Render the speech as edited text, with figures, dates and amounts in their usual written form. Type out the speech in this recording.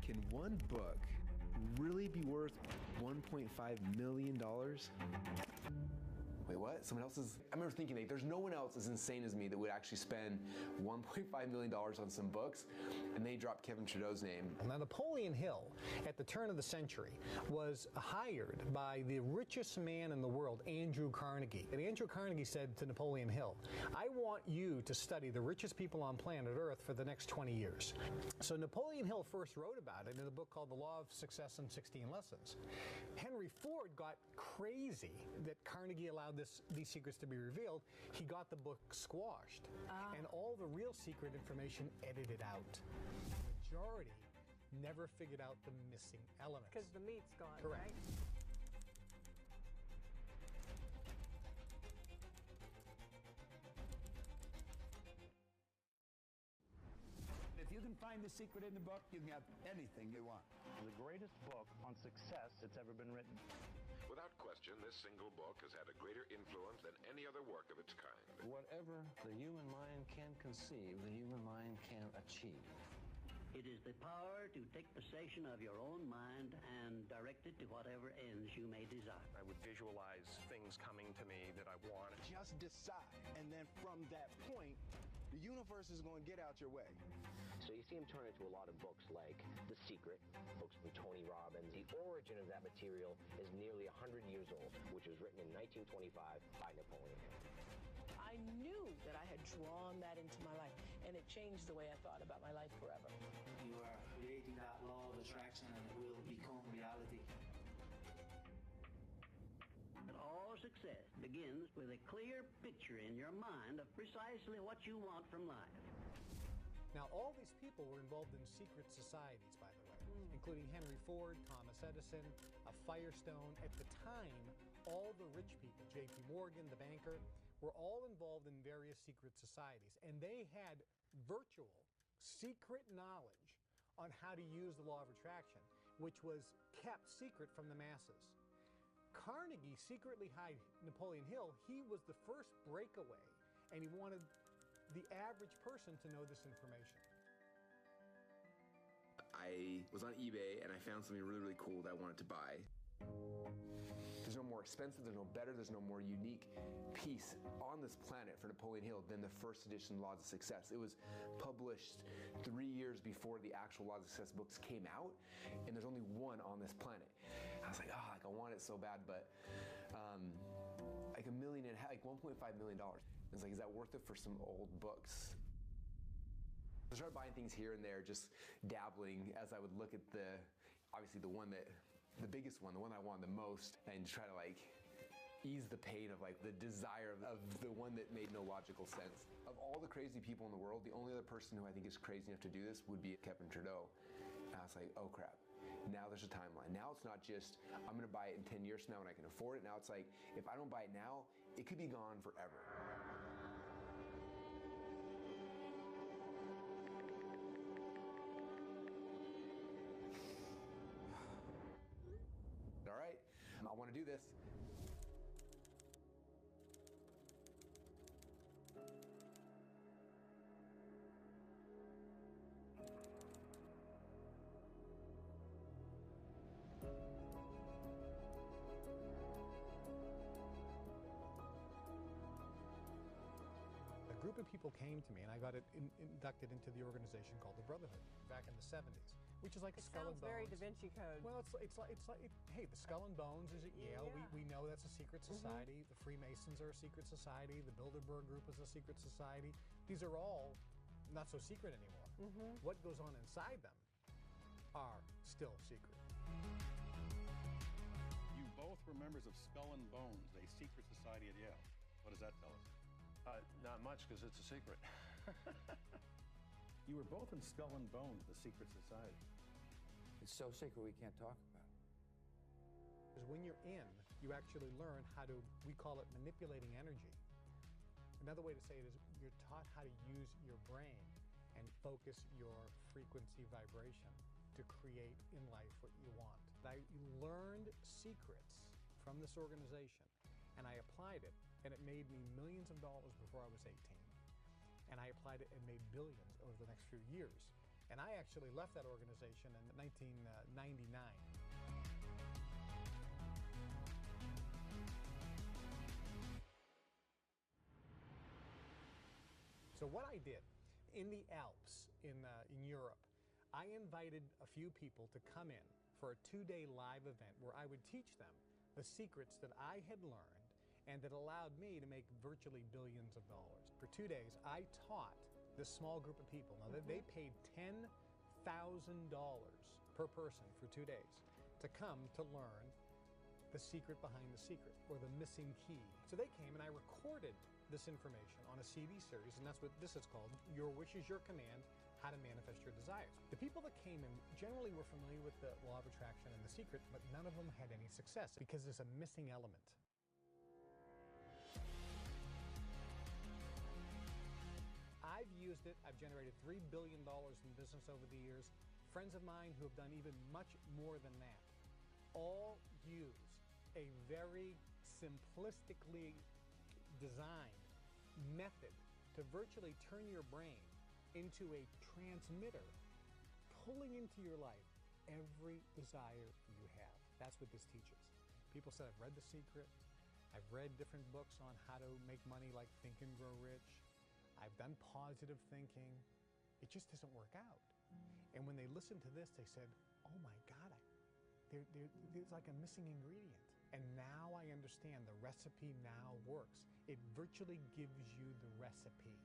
Can one book really be worth $1.5 million? Wait, what? Someone else is... I remember thinking, like, there's no one else as insane as me that would actually spend $1.5 million on some books, and they dropped Kevin Trudeau's name. Now, Napoleon Hill, at the turn of the century, was hired by the richest man in the world, Andrew Carnegie. And Andrew Carnegie said to Napoleon Hill, I want you to study the richest people on planet Earth for the next 20 years. So Napoleon Hill first wrote about it in a book called The Law of Success in 16 Lessons. Henry Ford got crazy that Carnegie allowed these secrets to be revealed. He got the book squashed and all the real secret information edited out. The majority never figured out the missing elements. Because the meat's gone, correct. Right? If you can find the secret in the book, you can have anything you want. The greatest book on success that's ever been written. Without question, this single book has had a greater influence than any other work of its kind. Whatever the human mind can conceive, the human mind can achieve. It is the power to take possession of your own mind and direct it to whatever ends you may desire. I would visualize things coming to me that I want. Just decide, and then from that point, the universe is going to get out your way. So you see him turn into a lot of books like The Secret, books from Tony Robbins. The origin of that material is nearly 100 years old, which was written in 1925 by Napoleon Hill. I knew that I had drawn that into my life, and it changed the way I thought about my life forever. You are creating that law of attraction, and it will become reality. But all success begins with a clear picture in your mind of precisely what you want from life. Now, all these people were involved in secret societies, by the way, including Henry Ford, Thomas Edison, Firestone. At the time, all the rich people, J.P. Morgan, the banker, were all involved in various secret societies. And they had virtual, secret knowledge on how to use the law of attraction, which was kept secret from the masses. Carnegie secretly hired Napoleon Hill. He was the first breakaway, and he wanted the average person to know this information. I was on eBay and I found something really, really cool that I wanted to buy. There's no more expensive, there's no better, there's no more unique piece on this planet for Napoleon Hill than the first edition Laws of Success. It was published 3 years before the actual Laws of Success books came out, and there's only one on this planet. I was like, oh, like I want it so bad, but like $1.5 million, like $1.5 million. It's like, is that worth it for some old books? I started buying things here and there, just dabbling as I would look at obviously the biggest one, the one I wanted the most, and try to like ease the pain of like the desire of the one that made no logical sense. Of all the crazy people in the world, the only other person who I think is crazy enough to do this would be Kevin Trudeau. And I was like, oh crap. Now there's a timeline. Now it's not just, I'm gonna buy it in 10 years from now when I can afford it. Now it's like, if I don't buy it now, it could be gone forever. All right, I want to do this. A group of people came to me, and I got inducted into the organization called the Brotherhood back in the 70s, which is like Skull and Bones. Sounds very Da Vinci Code. Well, it's like hey, the Skull and Bones is at Yale. Yeah. We know that's a secret society. The Freemasons are a secret society. The Bilderberg Group is a secret society. These are all not so secret anymore. What goes on inside them are still secret. You both were members of Skull and Bones, a secret society at Yale. What does that tell us? Not much, because it's a secret. You were both in Skull and Bones, the secret society. It's so secret we can't talk about it. Because when you're in, you actually learn how to, we call it manipulating energy. Another way to say it is you're taught how to use your brain and focus your frequency vibration to create in life what you want. I learned secrets from this organization, and I applied it, and it made me millions of dollars before I was 18. And I applied it and made billions over the next few years. And I actually left that organization in 1999. So what I did, in the Alps in Europe, I invited a few people to come in for a 2-day live event where I would teach them the secrets that I had learned and that allowed me to make virtually billions of dollars. For 2 days, I taught this small group of people. Now, they paid $10,000 per person for 2 days to come to learn the secret behind the secret, or the missing key. So they came and I recorded this information on a CD series, and that's what this is called, Your Wish is Your Command, How to Manifest Your Desires. The people that came in generally were familiar with the law of attraction and the secret, but none of them had any success because there's a missing element. I've used it. I've generated $3 billion in business over the years. Friends of mine who have done even much more than that all use a very simplistically designed method to virtually turn your brain into a transmitter, pulling into your life every desire you have. That's what this teaches. People said, I've read The Secret. I've read different books on how to make money, like Think and Grow Rich. I've done positive thinking. It just doesn't work out. And when they listened to this, they said, oh my God, there's like a missing ingredient. And now I understand the recipe now works. It virtually gives you the recipe.